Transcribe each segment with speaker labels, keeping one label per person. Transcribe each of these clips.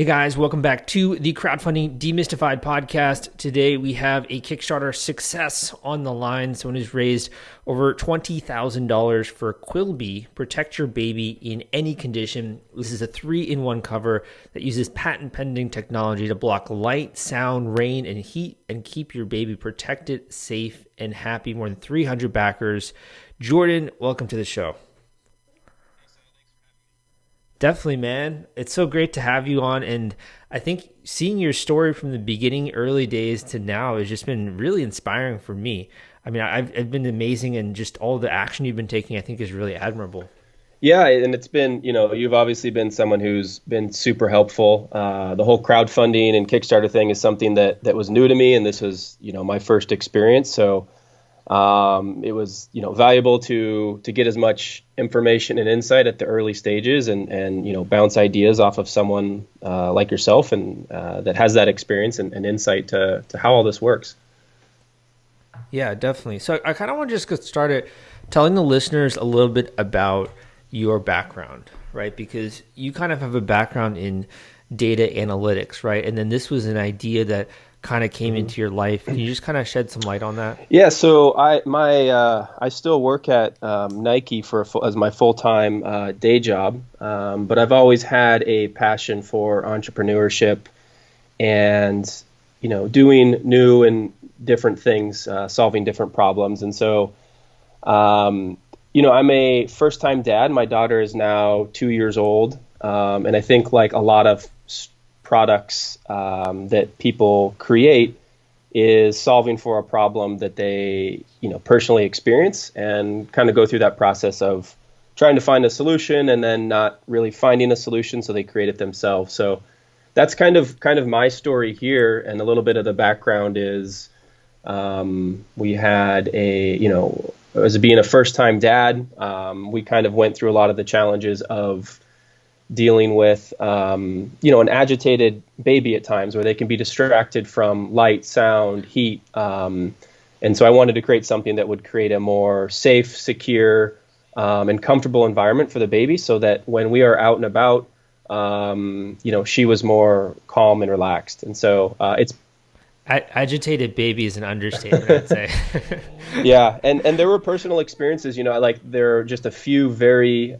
Speaker 1: Hey guys, welcome back to the Crowdfunding Demystified podcast. Today we have a Kickstarter success on the line. Someone who's raised over $20,000 for Quilbie, Protect Your Baby in Any Condition. This is a 3-in-1 cover that uses patent pending technology to block light, sound, rain, and heat and keep your baby protected, safe, and happy. More than 300 backers. Jordan, welcome to the show. Definitely, man. It's so great to have you on. And I think seeing your story from the beginning, early days to now has just been really inspiring for me. I mean, I've been amazing, and just all the action you've been taking, I think, is really admirable.
Speaker 2: Yeah, and it's been, you've obviously been someone who's been super helpful. The whole crowdfunding and Kickstarter thing is something that was new to me, and this was, my first experience. So it was, valuable to get as much information and insight at the early stages and bounce ideas off of someone like yourself and that has that experience and insight to how all this works.
Speaker 1: Yeah, definitely. So I kind of want to just get started telling the listeners a little bit about your background, right? Because you kind of have a background in data analytics, right? And then this was an idea that kind of came into your life. Can you just kind of shed some light on that?
Speaker 2: Yeah, so I still work at Nike as my full-time day job, but I've always had a passion for entrepreneurship and doing new and different things, solving different problems. And so I'm a first-time dad. My daughter is now 2 years old, and I think like a lot of products that people create is solving for a problem that they personally experience and kind of go through that process of trying to find a solution and then not really finding a solution, so they create it themselves. So that's kind of my story here, and a little bit of the background is we had as being a first-time dad, we kind of went through a lot of the challenges of dealing with, an agitated baby at times where they can be distracted from light, sound, heat. And so I wanted to create something that would create a more safe, secure, and comfortable environment for the baby so that when we are out and about, she was more calm and relaxed. And so it's
Speaker 1: agitated baby is an understatement, I'd say.
Speaker 2: Yeah, and there were personal experiences, there are just a few very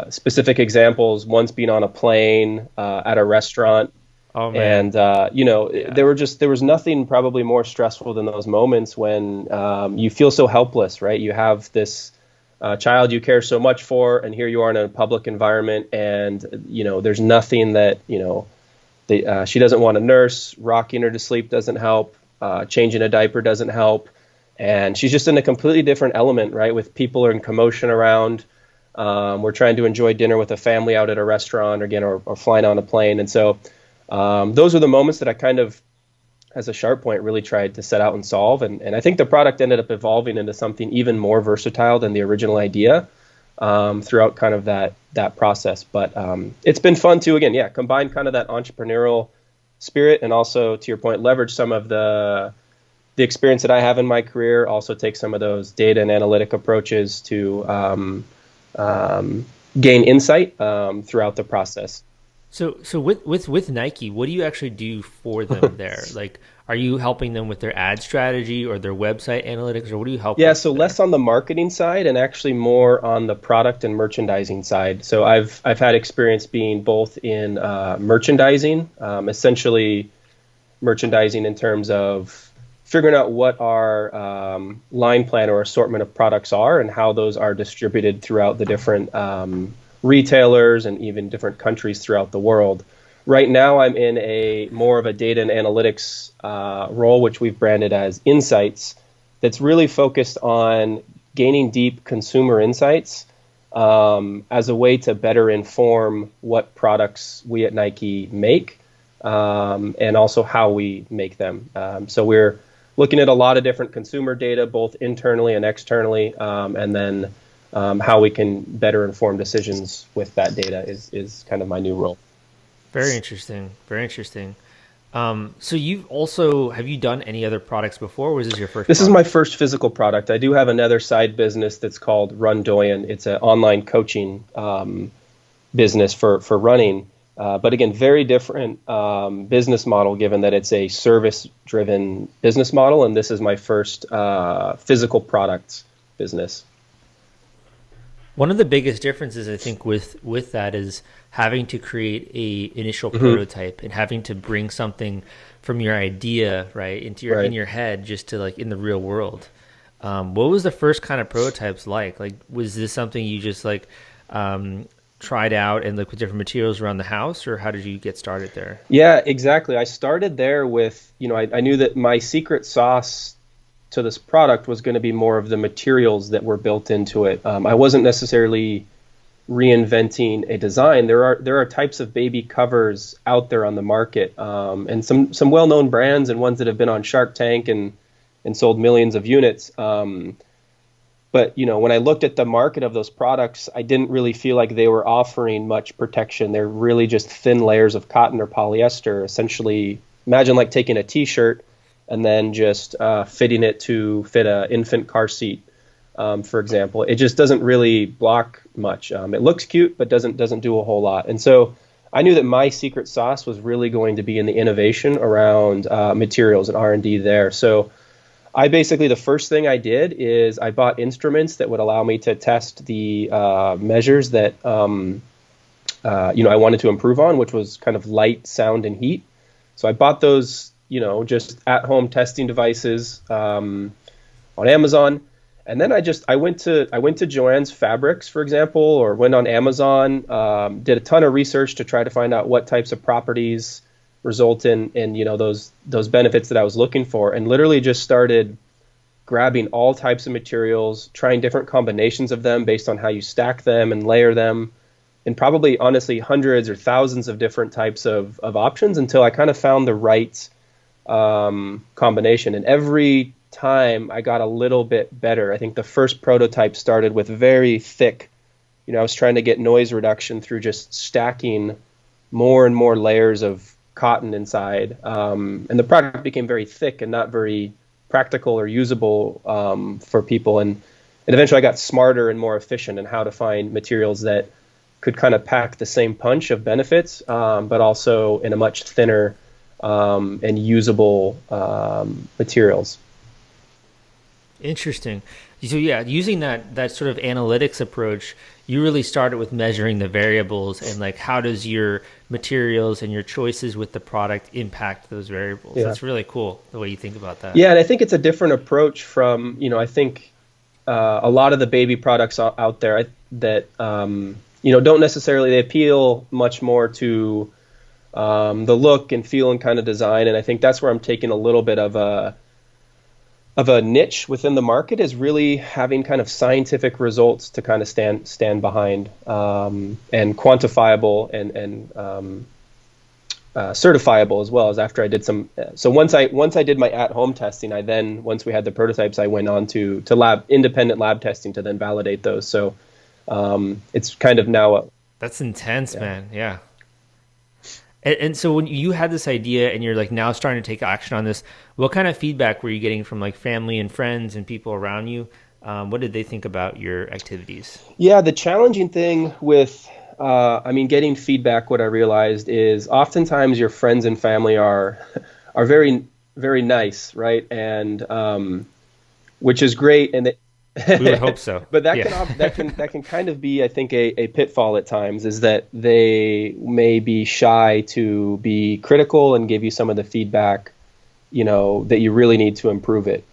Speaker 2: specific examples, once being on a plane, at a restaurant.
Speaker 1: Oh, man.
Speaker 2: And, there was nothing probably more stressful than those moments when you feel so helpless, right? You have this child you care so much for, and here you are in a public environment, and, there's nothing that, she doesn't want a nurse, rocking her to sleep doesn't help, changing a diaper doesn't help. And she's just in a completely different element, right? With people are in commotion around. We're trying to enjoy dinner with a family out at a restaurant or flying on a plane. And so those are the moments that I kind of, as a sharp point, really tried to set out and solve. And I think the product ended up evolving into something even more versatile than the original idea throughout kind of that process. But it's been fun to, again, combine kind of that entrepreneurial spirit and also, to your point, leverage some of the experience that I have in my career, also take some of those data and analytic approaches to gain insight throughout the process.
Speaker 1: So with Nike, what do you actually do for them there? Like, are you helping them with their ad strategy or their website analytics, or what do you help?
Speaker 2: Yeah, so less on the marketing side and actually more on the product and merchandising side. So I've had experience being both in merchandising, essentially merchandising in terms of figuring out what our line plan or assortment of products are and how those are distributed throughout the different retailers and even different countries throughout the world. Right now, I'm in a more of a data and analytics role, which we've branded as Insights, that's really focused on gaining deep consumer insights as a way to better inform what products we at Nike make and also how we make them. So we're looking at a lot of different consumer data, both internally and externally, and then how we can better inform decisions with that data is kind of my new role.
Speaker 1: Very interesting. Very interesting. So have you done any other products before, or was this your first?
Speaker 2: This is my first physical product. I do have another side business that's called Run Doyen. It's an online coaching business for running. But again, very different business model, given that it's a service-driven business model, and this is my first physical product business.
Speaker 1: One of the biggest differences, I think, with that is having to create a initial prototype and having to bring something from your idea right into your in your head just to like in the real world. What was the first kind of prototypes like? Like, was this something you just like tried out and looked with different materials around the house, or how did you get started there?
Speaker 2: Yeah, exactly. I started there with, I knew that my secret sauce to this product was going to be more of the materials that were built into it. I wasn't necessarily reinventing a design. There are types of baby covers out there on the market, and some well-known brands and ones that have been on Shark Tank and sold millions of units. But when I looked at the market of those products, I didn't really feel like they were offering much protection. They're really just thin layers of cotton or polyester. Essentially, imagine like taking a T-shirt and then just fitting it to fit an infant car seat, for example. It just doesn't really block much. It looks cute, but doesn't do a whole lot. And so I knew that my secret sauce was really going to be in the innovation around materials and R&D there. So I basically, the first thing I did is I bought instruments that would allow me to test the measures that I wanted to improve on, which was kind of light, sound, and heat. So I bought those, just at-home testing devices on Amazon, and then I went to Joann's Fabrics, for example, or went on Amazon, did a ton of research to try to find out what types of properties result in those benefits that I was looking for, and literally just started grabbing all types of materials, trying different combinations of them based on how you stack them and layer them, and probably honestly hundreds or thousands of different types of options until I kind of found the right combination. And every time I got a little bit better. I think the first prototype started with very thick, I was trying to get noise reduction through just stacking more and more layers of cotton inside, and the product became very thick and not very practical or usable for people, and eventually I got smarter and more efficient in how to find materials that could kind of pack the same punch of benefits, but also in a much thinner and usable materials.
Speaker 1: Interesting. So yeah, using that sort of analytics approach, you really started with measuring the variables and like how does your materials and your choices with the product impact those variables. Yeah. That's really cool the way you think about that.
Speaker 2: Yeah, and I think it's a different approach from, I think a lot of the baby products out there that, don't necessarily, they appeal much more to the look and feel and kind of design. And I think that's where I'm taking a little bit of a niche within the market, is really having kind of scientific results to kind of stand behind, and quantifiable and certifiable as well. As after I did some, so once I did my at-home testing, once we had the prototypes, I went on to independent lab testing to then validate those. So it's kind of now
Speaker 1: that's intense, man. Yeah. And so when you had this idea and you're like now starting to take action on this, what kind of feedback were you getting from like family and friends and people around you? What did they think about your activities?
Speaker 2: Yeah, the challenging thing with, getting feedback, what I realized is oftentimes your friends and family are very, very nice, right? And which is great, and
Speaker 1: we would hope so.
Speaker 2: But that can kind of be, I think, a pitfall at times, is that they may be shy to be critical and give you some of the feedback, that you really need to improve it.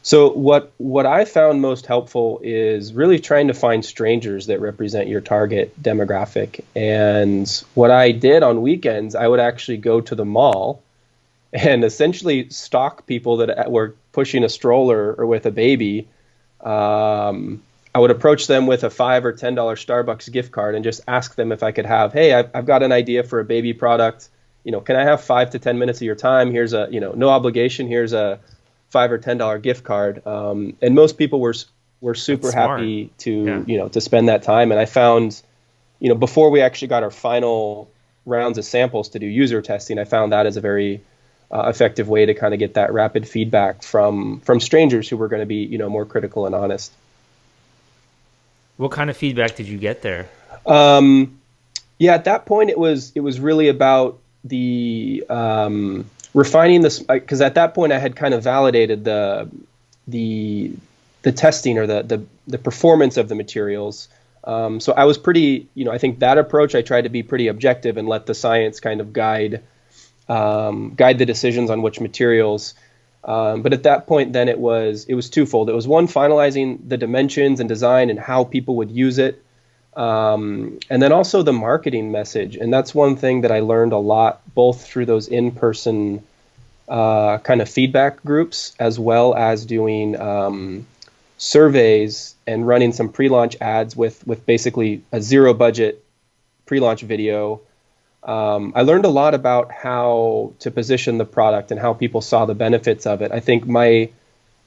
Speaker 2: So what I found most helpful is really trying to find strangers that represent your target demographic. And what I did on weekends, I would actually go to the mall and essentially stalk people that were pushing a stroller or with a baby. I would approach them with a $5 or $10 Starbucks gift card and just ask them if I could have, hey, I've got an idea for a baby product. Can I have 5 to 10 minutes of your time? Here's a, no obligation. Here's a $5 or $10 gift card. And most people were super happy to, to spend that time. And I found, before we actually got our final rounds of samples to do user testing, I found that as a very effective way to kind of get that rapid feedback from strangers who were going to be, more critical and honest.
Speaker 1: What kind of feedback did you get there?
Speaker 2: Yeah, at that point, it was really about the refining this, because at that point I had kind of validated the the testing or the performance of the materials. So I was pretty, I think that approach I tried to be pretty objective and let the science kind of guide the decisions on which materials. But at that point, then it was twofold. It was one, finalizing the dimensions and design and how people would use it. And then also the marketing message. And that's one thing that I learned a lot, both through those in-person kind of feedback groups, as well as doing surveys and running some pre-launch ads with basically a zero budget pre-launch video. I learned a lot about how to position the product and how people saw the benefits of it. I think my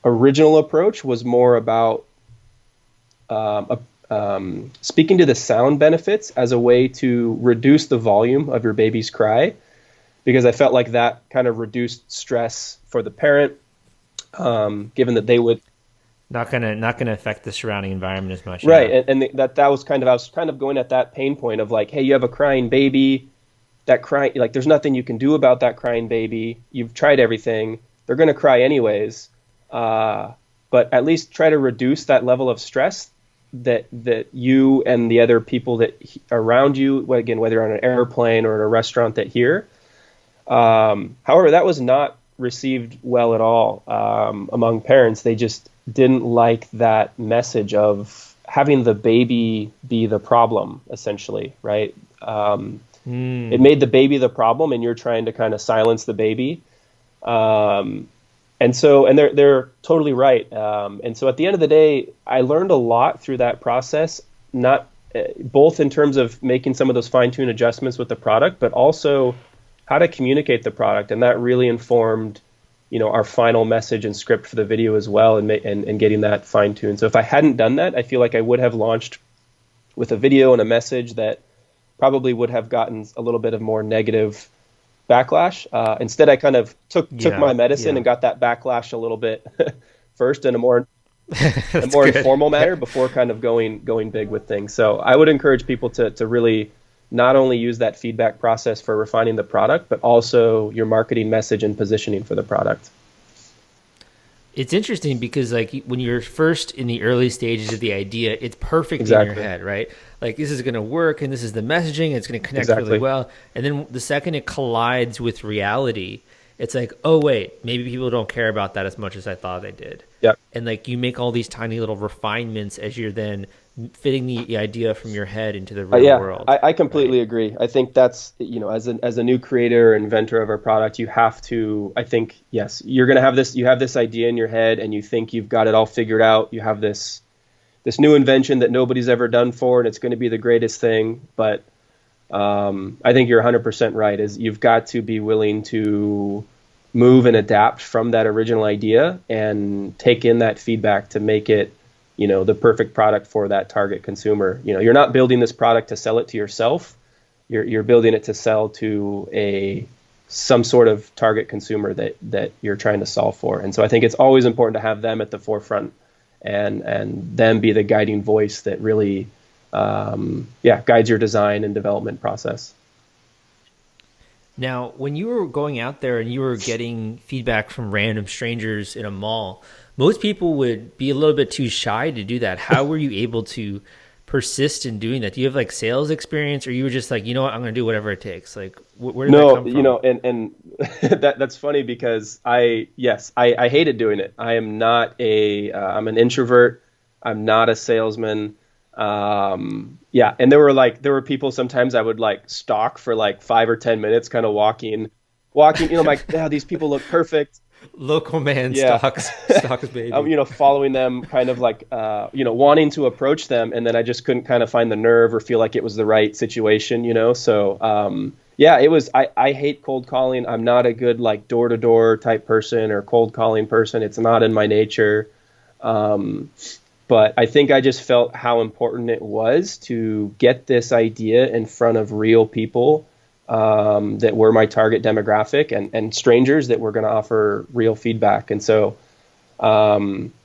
Speaker 2: original approach was more about speaking to the sound benefits as a way to reduce the volume of your baby's cry, because I felt like that kind of reduced stress for the parent, given that they would
Speaker 1: not gonna affect the surrounding environment as much.
Speaker 2: Right,
Speaker 1: Yeah.
Speaker 2: and that was I was kind of going at that pain point of like, hey, you have a crying baby. That crying, like, there's nothing you can do about that crying baby. You've tried everything. They're going to cry anyways. But at least try to reduce that level of stress that you and the other people that around you, again, whether on an airplane or in a restaurant, that hear. However, that was not received well at all among parents. They just didn't like that message of having the baby be the problem, essentially, right? It made the baby the problem, and you're trying to kind of silence the baby. And they're totally right. And so at the end of the day, I learned a lot through that process, not both in terms of making some of those fine-tuned adjustments with the product, but also how to communicate the product. And that really informed, our final message and script for the video as well, and getting that fine-tuned. So if I hadn't done that, I feel like I would have launched with a video and a message that probably would have gotten a little bit of more negative backlash. Instead, I kind of took my medicine and got that backlash a little bit first in a more informal manner before kind of going big with things. So I would encourage people to really not only use that feedback process for refining the product, but also your marketing message and positioning for the product.
Speaker 1: It's interesting because, like, when you're first in the early stages of the idea, it's perfect
Speaker 2: Exactly.
Speaker 1: in your head, right? Like, this is going to work, and this is the messaging, it's going to connect
Speaker 2: Exactly.
Speaker 1: really well. And then the second it collides with reality, it's like, oh, wait, maybe people don't care about that as much as I thought they did.
Speaker 2: Yep.
Speaker 1: And, like, you make all these tiny little refinements as you're then fitting the idea from your head into the real world.
Speaker 2: I completely agree. I think that's, as a new creator or inventor of a product, you have to, I think, yes, you're going to have this, you have this idea in your head and you think you've got it all figured out. You have this new invention that nobody's ever done for, and it's going to be the greatest thing. But I think you're 100% right, is you've got to be willing to move and adapt from that original idea and take in that feedback to make it, the perfect product for that target consumer. You're not building this product to sell it to yourself. You're building it to sell to some sort of target consumer that you're trying to solve for. And so I think it's always important to have them at the forefront and them be the guiding voice that really, guides your design and development process.
Speaker 1: Now, when you were going out there and you were getting feedback from random strangers in a mall, most people would be a little bit too shy to do that. How were you able to persist in doing that? Do you have like sales experience, or you were just like, you know what, I'm going to do whatever it takes? Like, where did that come from?
Speaker 2: And that's funny because I hated doing it. I am not I'm an introvert. I'm not a salesman. And there were people sometimes I would like stalk for like 5 or 10 minutes, kind of walking, like, yeah, these people look perfect.
Speaker 1: Local man stalks baby.
Speaker 2: Following them, kind of like, wanting to approach them, and then I just couldn't kind of find the nerve or feel like it was the right situation, So, it was, I hate cold calling. I'm not a good like door-to-door type person or cold calling person. It's not in my nature. But I think I just felt how important it was to get this idea in front of real people that were my target demographic and strangers that were going to offer real feedback. And so,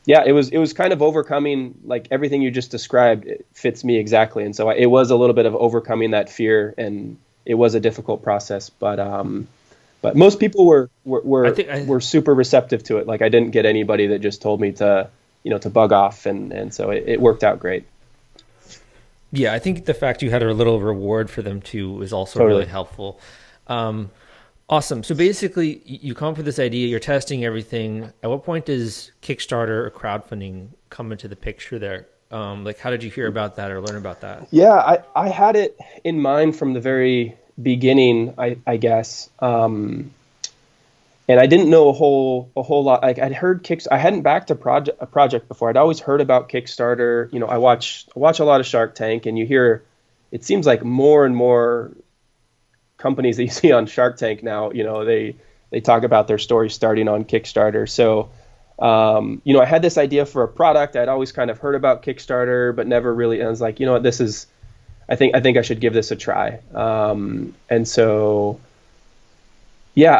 Speaker 2: yeah, it was kind of overcoming, like everything you just described. It fits me exactly, and so it was a little bit of overcoming that fear, and it was a difficult process, but most people were were
Speaker 1: I
Speaker 2: were,
Speaker 1: think I
Speaker 2: were super receptive to it. Like I didn't get anybody that just told me to, to bug off, and so it worked out great.
Speaker 1: Yeah, I think the fact you had a little reward for them too was also really
Speaker 2: Totally.
Speaker 1: helpful. Um, awesome. So basically, you come up with this idea, you're testing everything. At what point does Kickstarter or crowdfunding come into the picture there? Like, how did you hear about that or learn about that?
Speaker 2: Yeah, I had it in mind from the very beginning, I guess. And I didn't know a whole lot. Like I'd heard I hadn't backed a project before. I'd always heard about Kickstarter. I watch a lot of Shark Tank, and you hear, it seems like more and more companies that you see on Shark Tank now, they talk about their story starting on Kickstarter. So, I had this idea for a product. I'd always kind of heard about Kickstarter, but never really. And I was like, this is. I think I should give this a try. And so. Yeah,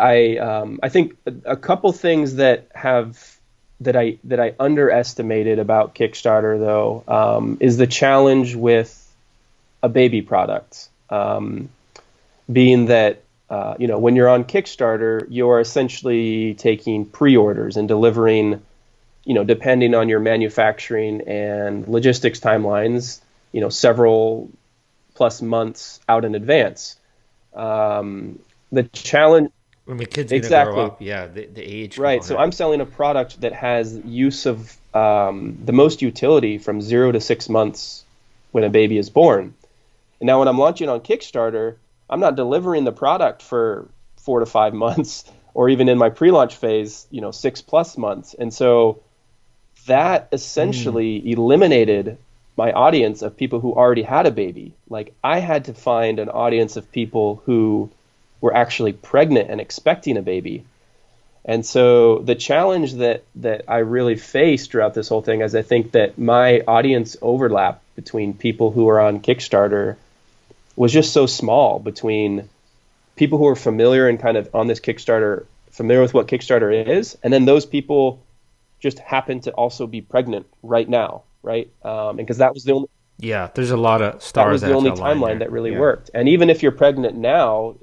Speaker 2: I think a couple things that I underestimated about Kickstarter though, is the challenge with a baby product, being that when you're on Kickstarter, you're essentially taking pre-orders and delivering, depending on your manufacturing and logistics timelines, several plus months out in advance. The challenge.
Speaker 1: When the kid's going to grow
Speaker 2: Exactly.
Speaker 1: up, yeah, the age
Speaker 2: Right. So
Speaker 1: component.
Speaker 2: I'm selling a product that has use of the most utility from 0 to 6 months when a baby is born. And now when I'm launching on Kickstarter, I'm not delivering the product for 4 to 5 months or even in my pre-launch phase, 6+ months. And so that
Speaker 1: Mm,
Speaker 2: essentially eliminated my audience of people who already had a baby. Like I had to find an audience of people who were actually pregnant and expecting a baby. And so the challenge that I really faced throughout this whole thing is I think that my audience overlap between people who are on Kickstarter was just so small, between people who are familiar and kind of on this Kickstarter, familiar with what Kickstarter is, and then those people just happen to also be pregnant right now, right? And because
Speaker 1: yeah, there's a lot of
Speaker 2: that
Speaker 1: stars
Speaker 2: was
Speaker 1: that
Speaker 2: the
Speaker 1: have to
Speaker 2: only
Speaker 1: align
Speaker 2: timeline
Speaker 1: there.
Speaker 2: that really
Speaker 1: Yeah.
Speaker 2: worked. And even if you're pregnant now,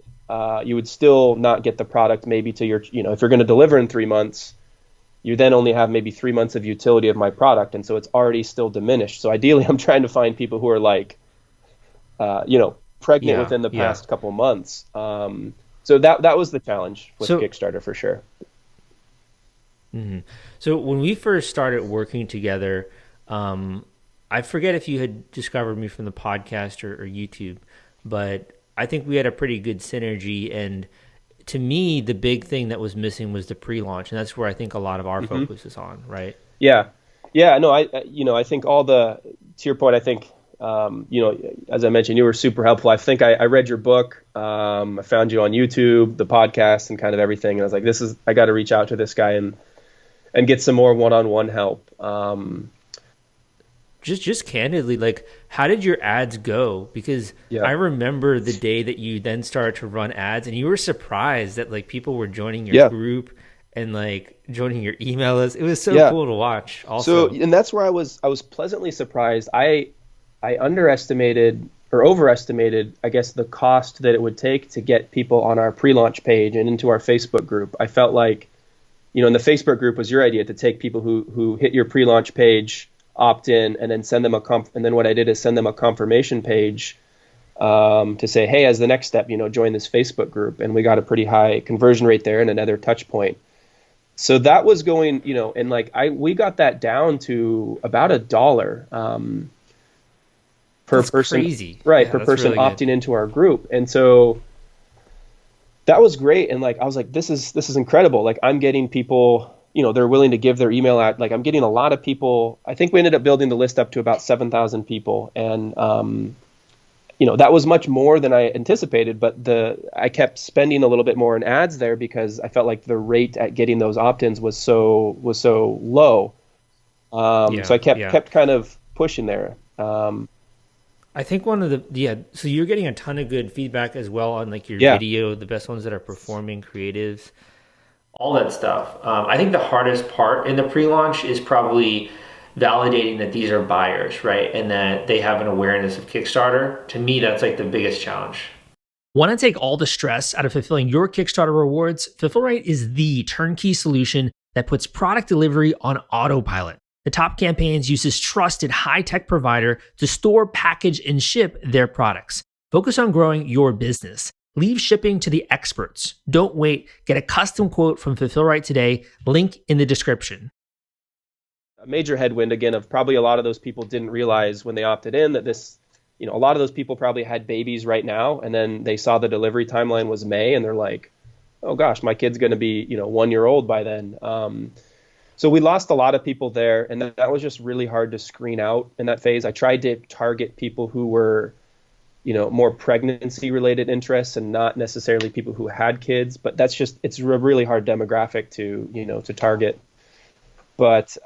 Speaker 2: you would still not get the product maybe to your, if you're going to deliver in 3 months, you then only have maybe 3 months of utility of my product. And so it's already still diminished. So ideally, I'm trying to find people who are like, pregnant
Speaker 1: Yeah.
Speaker 2: within the
Speaker 1: Yeah.
Speaker 2: past couple months. So that was the challenge with
Speaker 1: So,
Speaker 2: Kickstarter for sure.
Speaker 1: mhm. So when we first started working together, um, I forget if you had discovered me from the podcast or YouTube, but I think we had a pretty good synergy. And to me, the big thing that was missing was the pre-launch, and that's where I think a lot of our
Speaker 2: Hmm.
Speaker 1: focus is on, right?
Speaker 2: Yeah. Yeah. No, I think to your point, I think, as I mentioned, you were super helpful. I think I read your book. I found you on YouTube, the podcast, and kind of everything. And I was like, I got to reach out to this guy and get some more one-on-one help.
Speaker 1: Just candidly, like, how did your ads go? Because
Speaker 2: Yeah.
Speaker 1: I remember the day that you then started to run ads, and you were surprised that like people were joining your
Speaker 2: Yeah.
Speaker 1: group and like joining your email list. It was so
Speaker 2: Yeah.
Speaker 1: cool to watch.
Speaker 2: So,
Speaker 1: Also,
Speaker 2: and that's where I was pleasantly surprised. I underestimated or overestimated, I guess, the cost that it would take to get people on our pre-launch page and into our Facebook group. I felt like, in the Facebook group was your idea to take people who hit your pre-launch page, opt in, and then send them and then what I did is send them a confirmation page, to say, hey, as the next step, join this Facebook group, and we got a pretty high conversion rate there and another touch point. So that was going, and like we got that down to about $1, per
Speaker 1: that's
Speaker 2: person,
Speaker 1: crazy.
Speaker 2: right,
Speaker 1: Yeah,
Speaker 2: per
Speaker 1: that's
Speaker 2: person
Speaker 1: really good.
Speaker 2: opting into our group. And so that was great. And like I was like, this is incredible. Like I'm getting people, they're willing to give their email out. Like I'm getting a lot of people. I think we ended up building the list up to about 7,000 people. And that was much more than I anticipated, but I kept spending a little bit more in ads there because I felt like the rate at getting those opt-ins was so low. So
Speaker 1: Yeah,
Speaker 2: I kept
Speaker 1: yeah.
Speaker 2: kept kind of pushing there.
Speaker 1: I think one of the yeah, so you're getting a ton of good feedback as well on like your
Speaker 2: Yeah.
Speaker 1: video, the best ones that are performing creatives. all that stuff. I think the hardest part in the pre-launch is probably validating that these are buyers, right? And that they have an awareness of Kickstarter. To me, that's like the biggest challenge. Want to take all the stress out of fulfilling your Kickstarter rewards? Fulfillment is the turnkey solution that puts product delivery on autopilot. The Top Campaigns uses trusted high-tech provider to store, package, and ship their products. Focus on growing your business. Leave shipping to the experts. Don't wait. Get a custom quote from Fulfillment today. Link in the description.
Speaker 2: A major headwind, again, of probably a lot of those people didn't realize when they opted in that this, a lot of those people probably had babies right now, and then they saw the delivery timeline was May, and they're like, oh gosh, my kid's going to be, 1 year old by then. So we lost a lot of people there, and that was just really hard to screen out in that phase. I tried to target people who were, more pregnancy related interests and not necessarily people who had kids, but it's a really hard demographic to target. But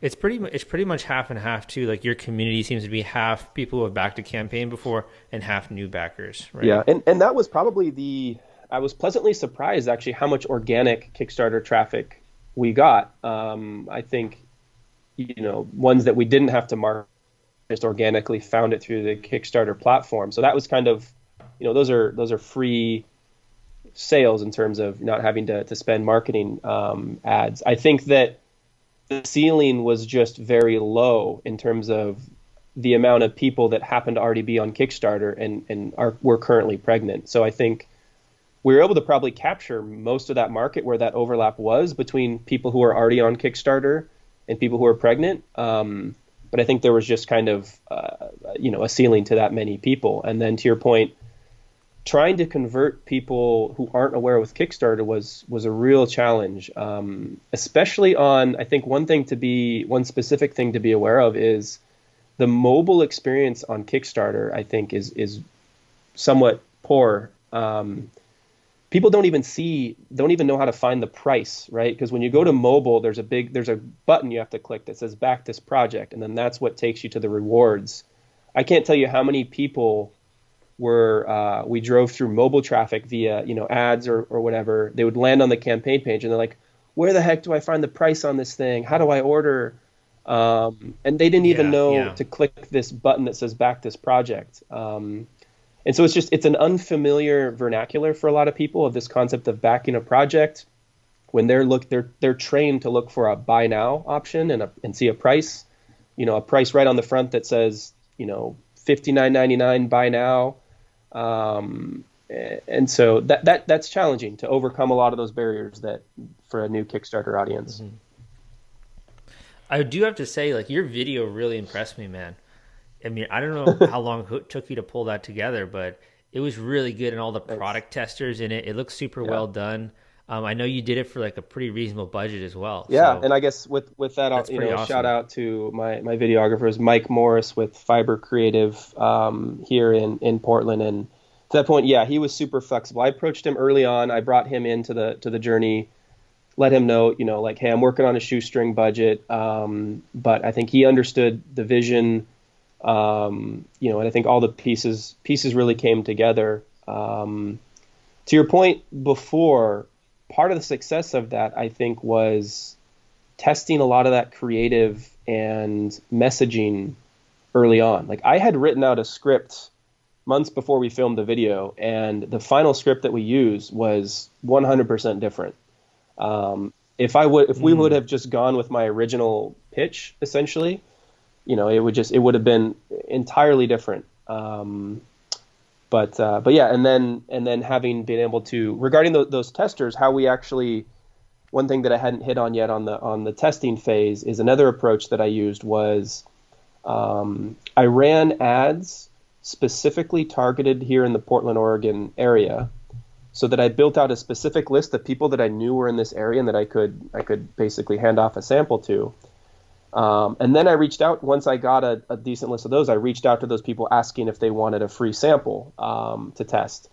Speaker 1: it's pretty much half and half too. Like your community seems to be half people who have backed a campaign before and half new backers, right?
Speaker 2: Yeah, and that was probably I was pleasantly surprised actually how much organic Kickstarter traffic we got. I think, ones that we didn't have to market just organically found it through the Kickstarter platform. So that was kind of, those are free sales in terms of not having to spend marketing ads. I think that the ceiling was just very low in terms of the amount of people that happen to already be on Kickstarter and were currently pregnant. So I think we were able to probably capture most of that market where that overlap was between people who are already on Kickstarter and people who are pregnant. But I think there was just kind of, a ceiling to that many people. And then to your point, trying to convert people who aren't aware with Kickstarter was a real challenge, especially on, I think one specific thing to be aware of is the mobile experience on Kickstarter, I think is somewhat poor. People don't even know how to find the price, right? Because when you go to mobile, there's a button you have to click that says back this project, and then that's what takes you to the rewards. I can't tell you how many people we drove through mobile traffic via, ads or whatever. They would land on the campaign page and they're like, where the heck do I find the price on this thing? How do I order? And they didn't even know to click this button that says back this project. And so it's an unfamiliar vernacular for a lot of people of this concept of backing a project when they're trained to look for a buy now option and see a price, a price right on the front that says, $59.99 buy now. And so that's challenging to overcome a lot of those barriers that for a new Kickstarter audience.
Speaker 1: Mm-hmm. I do have to say, like, your video really impressed me, man. I mean, I don't know how long it took you to pull that together, but it was really good, and all the product testers in it. It looks super well done. I know you did it for like a pretty reasonable budget as well.
Speaker 2: Yeah, so and I guess with that, I'll awesome. Shout out to my videographers, Mike Morris with Fiber Creative here in Portland, and to that point, he was super flexible. I approached him early on. I brought him into the journey, let him know, like, hey, I'm working on a shoestring budget, but I think he understood the vision. And I think all the pieces really came together. To your point before, part of the success of that, I think, was testing a lot of that creative and messaging early on. Like, I had written out a script months before we filmed the video, and the final script that we used was 100% different. If we would have just gone with my original pitch, essentially, it would have been entirely different. But yeah, and then having been able to, regarding those testers, how we actually, one thing that I hadn't hit on yet on the testing phase is another approach that I used was, I ran ads specifically targeted here in the Portland, Oregon area, so that I built out a specific list of people that I knew were in this area and that I could basically hand off a sample to. And then I reached out, once I got a decent list of those, I reached out to those people asking if they wanted a free sample to test.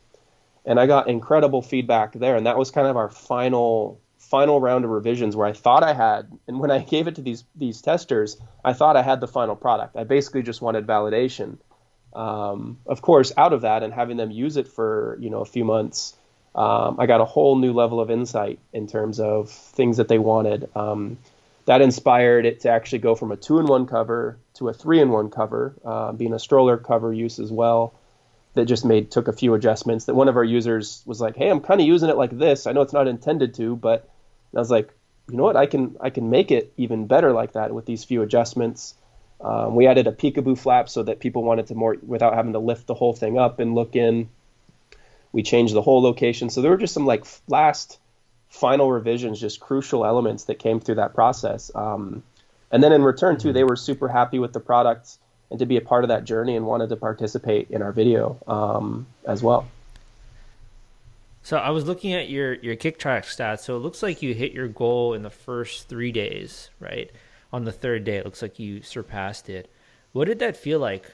Speaker 2: And I got incredible feedback there. And that was kind of our final round of revisions where I thought I had, and when I gave it to these testers, I thought I had the final product. I basically just wanted validation. Of course, out of that and having them use it for, a few months, I got a whole new level of insight in terms of things that they wanted. That inspired it to actually go from a 2-in-1 cover to a 3-in-1 cover, being a stroller cover use as well. That just took a few adjustments. That one of our users was like, "Hey, I'm kind of using it like this. I know it's not intended to, but," and I was like, "You know what? I can make it even better like that with these few adjustments." We added a peekaboo flap so that people wanted to more without having to lift the whole thing up and look in. We changed the whole location. So there were just some like last final revisions, just crucial elements that came through that process. And then in return too, they were super happy with the product and to be a part of that journey and wanted to participate in our video as well.
Speaker 1: So I was looking at your Kickstarter stats. So it looks like you hit your goal in the first 3 days, right? On the third day, it looks like you surpassed it. What did that feel like?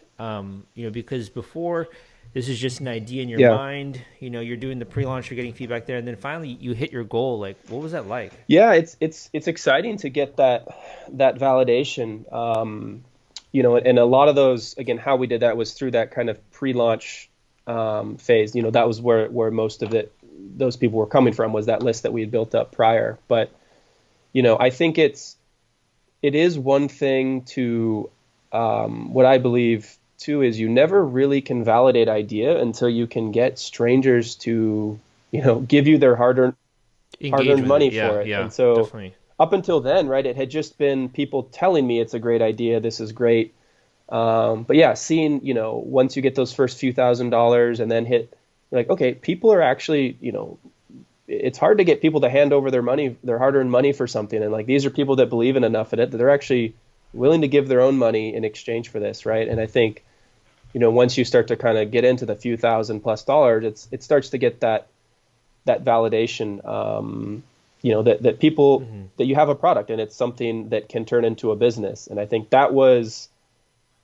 Speaker 1: Because before, this is just an idea in your mind. You're doing the pre-launch, you're getting feedback there, and then finally you hit your goal. Like, what was that like?
Speaker 2: Yeah, it's exciting to get that validation. And a lot of those, again, how we did that was through that kind of pre-launch phase. That was where most of those people were coming from, was that list that we had built up prior. But I think it is one thing to what I believe too is you never really can validate idea until you can get strangers to give you their hard-earned money for it. And so definitely. Up until then, right, it had just been people telling me it's a great idea, this is great. But yeah, seeing, once you get those first few $1,000s and then hit, like, okay, people are actually, it's hard to get people to hand over their money, their hard-earned money for something. And like, these are people that believe in enough in it that they're actually willing to give their own money in exchange for this, right? And I think, once you start to kind of get into the few $1,000+ it starts to get that validation, that people, that you have a product and it's something that can turn into a business. And I think that was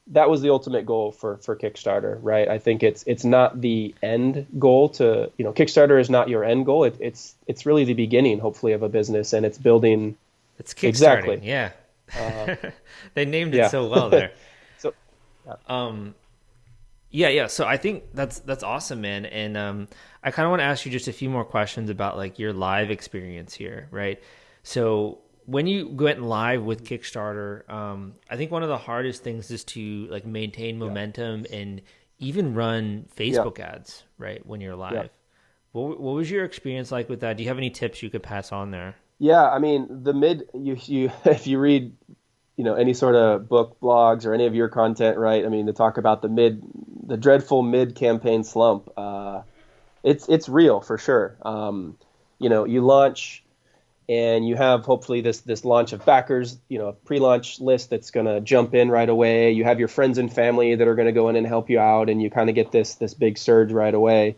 Speaker 2: the ultimate goal for Kickstarter, right? I think it's not the end goal to, Kickstarter is not your end goal. It's really the beginning, hopefully, of a business, and it's building.
Speaker 1: It's Kickstarting.
Speaker 2: Exactly.
Speaker 1: Yeah. They named it so well there.
Speaker 2: So,
Speaker 1: yeah. So I think that's awesome, man. And I kind of want to ask you just a few more questions about like your live experience here, right? So when you went live with Kickstarter, I think one of the hardest things is to like maintain momentum and even run Facebook ads, right? When you're live. What was your experience like with that? Do you have any tips you could pass on there?
Speaker 2: Yeah, I mean, you if you read, any sort of book, blogs, or any of your content, right? I mean, to talk about the dreadful mid-campaign slump, it's real for sure. You launch and you have hopefully this launch of backers, a pre-launch list that's going to jump in right away. You have your friends and family that are going to go in and help you out, and you kind of get this big surge right away.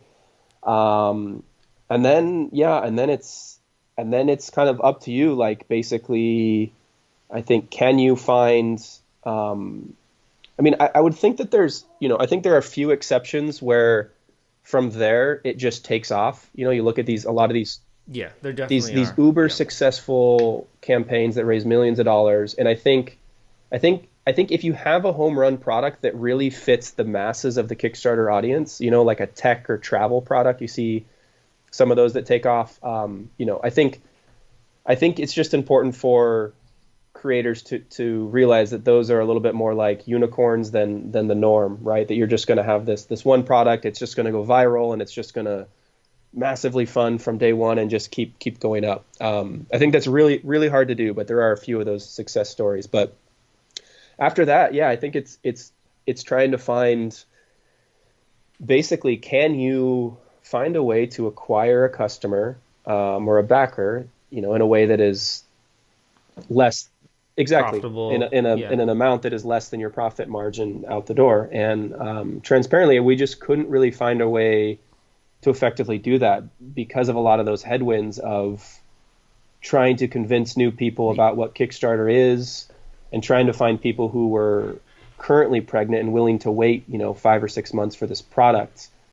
Speaker 2: And then it's kind of up to you, like, basically, I think, can you find, I would think that I think there are a few exceptions where from there it just takes off. You look at a lot of these,
Speaker 1: they're definitely
Speaker 2: these uber successful campaigns that raise millions of dollars. And I think if you have a home run product that really fits the masses of the Kickstarter audience, like a tech or travel product, you see some of those that take off. I think it's just important for creators to realize that those are a little bit more like unicorns than the norm, right? That you're just going to have this one product, it's just going to go viral, and it's just going to massively fun from day one and just keep going up. I think that's really, really hard to do, but there are a few of those success stories. But after that, I think it's trying to find, basically, can you find a way to acquire a customer or a backer, in a way that is less
Speaker 1: profitable,
Speaker 2: in an amount that is less than your profit margin out the door. And transparently, we just couldn't really find a way to effectively do that because of a lot of those headwinds of trying to convince new people about what Kickstarter is and trying to find people who were currently pregnant and willing to wait, 5 or 6 months for this product.